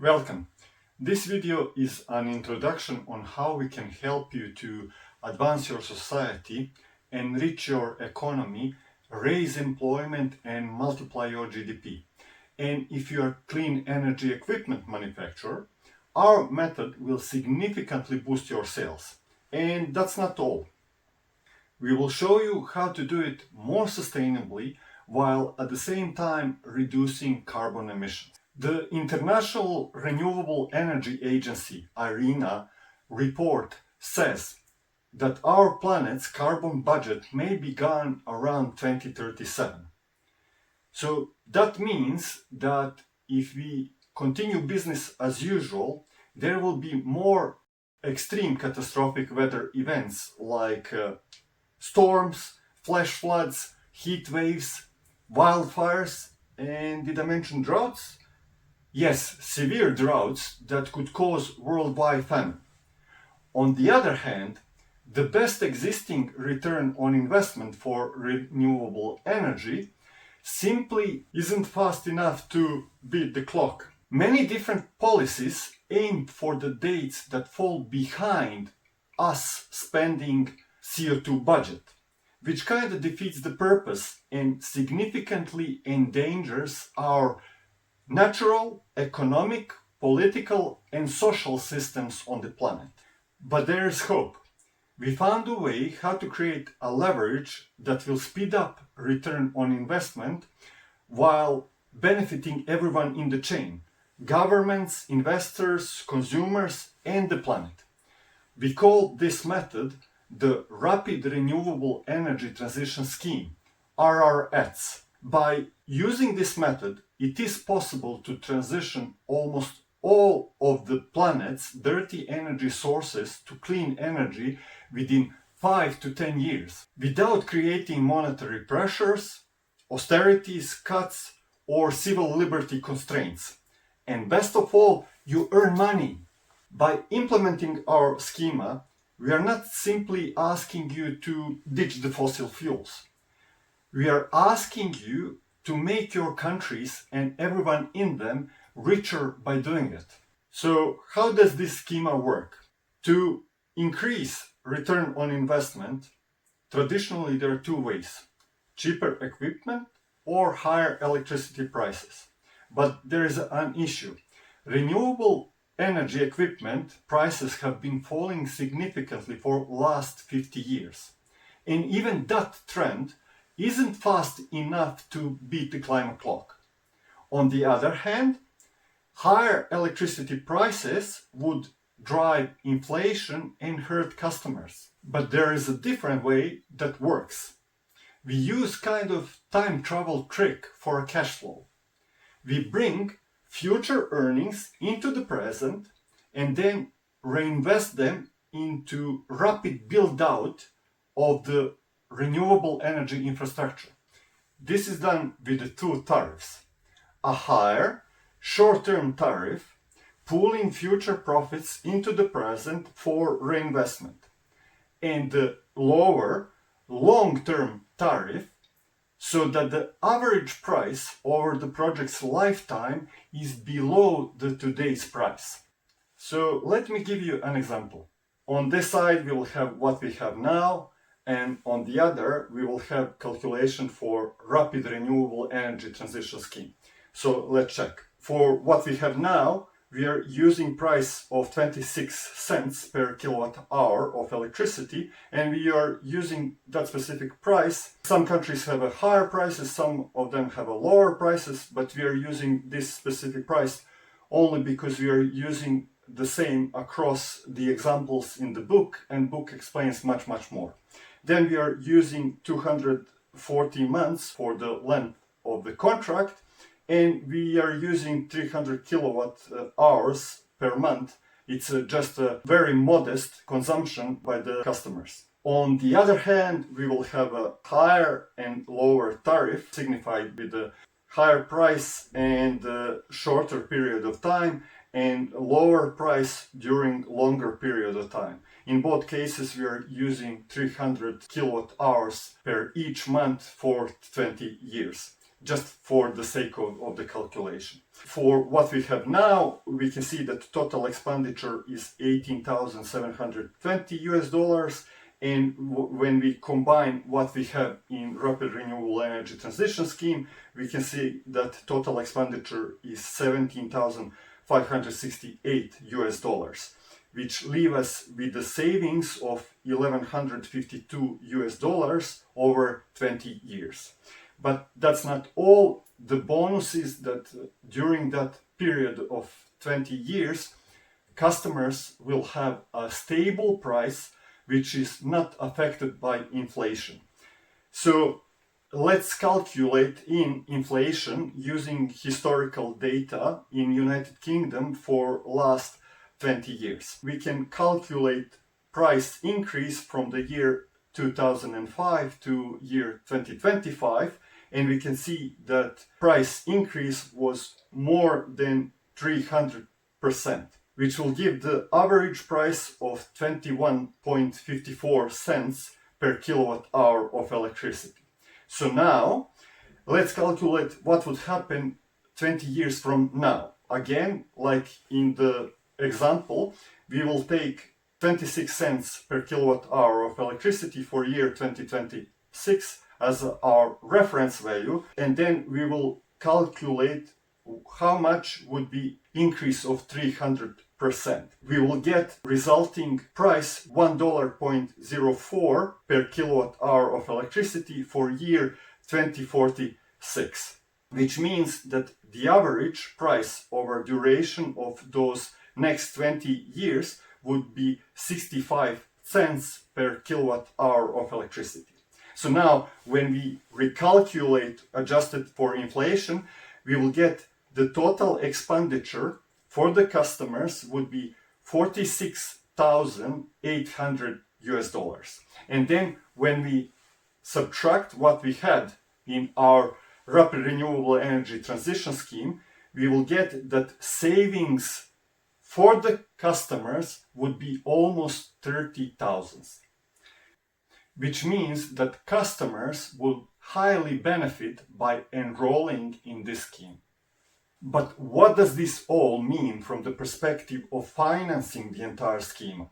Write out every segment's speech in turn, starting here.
Welcome. This video is an introduction on how we can help you to advance your society, enrich your economy, raise employment and multiply your GDP. And if you are a clean energy equipment manufacturer, our method will significantly boost your sales. And that's not all. We will show you how to do it more sustainably while at the same time reducing carbon emissions. The International Renewable Energy Agency, IRENA, report says that our planet's carbon budget may be gone around 2037. So that means that if we continue business as usual, there will be more extreme catastrophic weather events like storms, flash floods, heat waves, wildfires, and did I mention droughts? Yes, severe droughts that could cause worldwide famine. On the other hand, the best existing return on investment for renewable energy simply isn't fast enough to beat the clock. Many different policies aim for the dates that fall behind us spending CO2 budget, which kind of defeats the purpose and significantly endangers our natural, economic, political, and social systems on the planet. But there is hope. We found a way how to create a leverage that will speed up return on investment while benefiting everyone in the chain: governments, investors, consumers, and the planet. We call this method the Rapid Renewable Energy Transition Scheme, RRETS. By using this method, it is possible to transition almost all of the planet's dirty energy sources to clean energy within 5 to 10 years, without creating monetary pressures, austerities, cuts, or civil liberty constraints. And best of all, you earn money. By implementing our schema, we are not simply asking you to ditch the fossil fuels. We are asking you to make your countries and everyone in them richer by doing it. So, how does this schema work? To increase return on investment, traditionally there are two ways: cheaper equipment or higher electricity prices. But there is an issue. Renewable energy equipment prices have been falling significantly for last 50 years. And even that trend isn't fast enough to beat the climate clock. On the other hand, higher electricity prices would drive inflation and hurt customers. But there is a different way that works. We use kind of time travel trick for a cash flow. We bring future earnings into the present and then reinvest them into rapid build out of the renewable energy infrastructure. This is done with the two tariffs: a higher short-term tariff, pooling future profits into the present for reinvestment, and the lower long-term tariff, so that the average price over the project's lifetime is below the today's price. So let me give you an example. On this side we will have what we have now, and on the other we will have calculation for Rapid Renewable Energy Transition Scheme. So let's check. For what we have now, we are using price of 26 cents per kilowatt hour of electricity, and we are using that specific price. Some countries have a higher prices, some of them have a lower prices, but we are using this specific price only because we are using the same across the examples in the book, and book explains much more. Then we are using 240 months for the length of the contract, and we are using 300 kilowatt hours per month. It's just a very modest consumption by the customers. On the other hand, we will have a higher and lower tariff, signified with a higher price and a shorter period of time, and lower price during longer period of time. In both cases, we are using 300 kilowatt hours per each month for 20 years. just for the sake of the calculation. For what we have now, we can see that total expenditure is $18,720, and when we combine what we have in Rapid Renewable Energy Transition Scheme, we can see that total expenditure is $17,568, which leave us with the savings of $1,152 over 20 years. But that's not all. The bonus is that during that period of 20 years, customers will have a stable price which is not affected by inflation. So let's calculate in inflation using historical data in United Kingdom for last 20 years. We can calculate price increase from the year 2005 to year 2025, and we can see that price increase was more than 300%, which will give the average price of 21.54 cents per kilowatt hour of electricity. So now let's calculate what would happen 20 years from now. Again, like in the example, we will take 26 cents per kilowatt hour of electricity for year 2026 as our reference value, and then we will calculate how much would be increase of 300%. We will get resulting price $1.04 per kilowatt hour of electricity for year 2046, which means that the average price over duration of those next 20 years would be 65 cents per kilowatt hour of electricity. So now when we recalculate adjusted for inflation, we will get the total expenditure for the customers would be $46,800. And then when we subtract what we had in our Rapid Renewable Energy Transition Scheme, we will get that savings for the customers would be almost 30,000, which means that customers will highly benefit by enrolling in this scheme. But what does this all mean from the perspective of financing the entire scheme?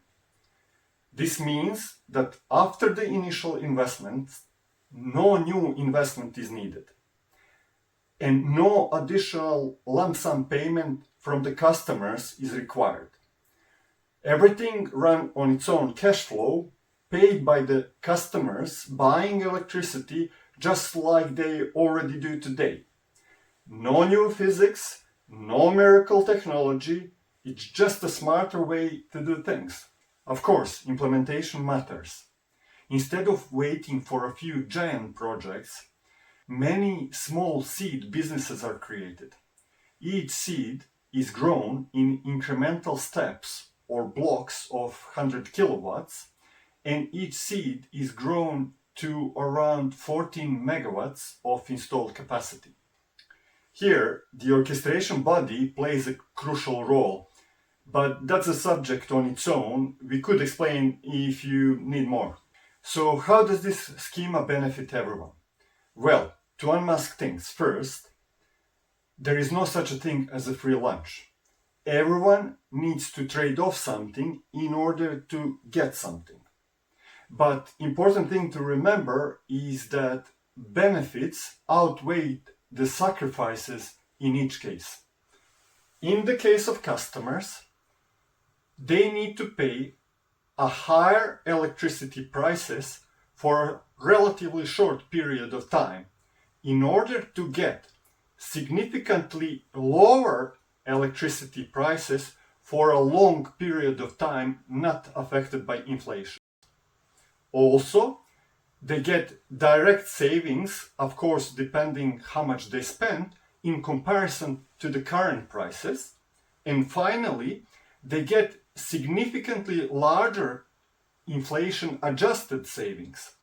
This means that after the initial investment, no new investment is needed, and no additional lump sum payment from the customers is required. Everything run on its own cash flow, paid by the customers buying electricity just like they already do today. No new physics, no miracle technology, it's just a smarter way to do things. Of course, implementation matters. Instead of waiting for a few giant projects, many small seed businesses are created. Each seed is grown in incremental steps or blocks of 100 kilowatts, and each seed is grown to around 14 megawatts of installed capacity. Here, the orchestration body plays a crucial role, but that's a subject on its own. We could explain if you need more. So how does this schema benefit everyone? Well, to unmask things, first, there is no such a thing as a free lunch. Everyone needs to trade off something in order to get something. But important thing to remember is that benefits outweigh the sacrifices in each case. In the case of customers, they need to pay a higher electricity prices for a relatively short period of time in order to get significantly lower electricity prices for a long period of time not affected by inflation. Also, they get direct savings, of course, depending how much they spend in comparison to the current prices. And finally, they get significantly larger inflation adjusted savings.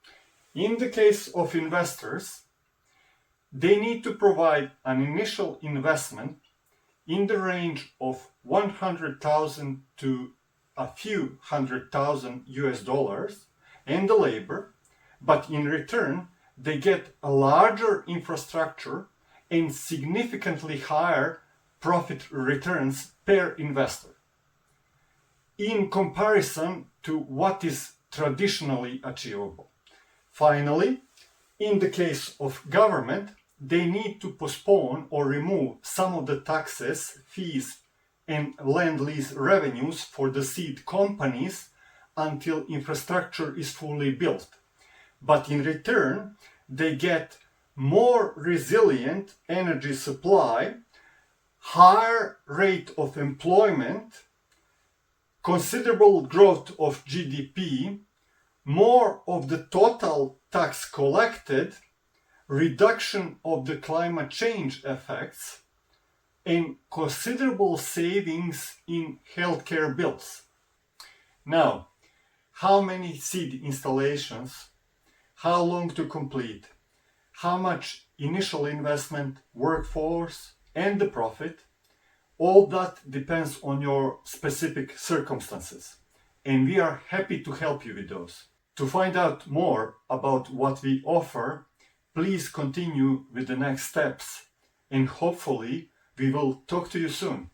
In the case of investors, they need to provide an initial investment in the range of 100,000 to a few $100,000 and the labor, but in return they get a larger infrastructure and significantly higher profit returns per investor in comparison to what is traditionally achievable. Finally, in the case of government, they need to postpone or remove some of the taxes, fees, and land-lease revenues for the seed companies until infrastructure is fully built. But in return, they get more resilient energy supply, higher rate of employment, considerable growth of GDP, more of the total tax collected, reduction of the climate change effects, and considerable savings in healthcare bills. Now, how many seed installations, how long to complete, how much initial investment, workforce, and the profit, all that depends on your specific circumstances. And we are happy to help you with those. To find out more about what we offer, please continue with the next steps, and hopefully we will talk to you soon.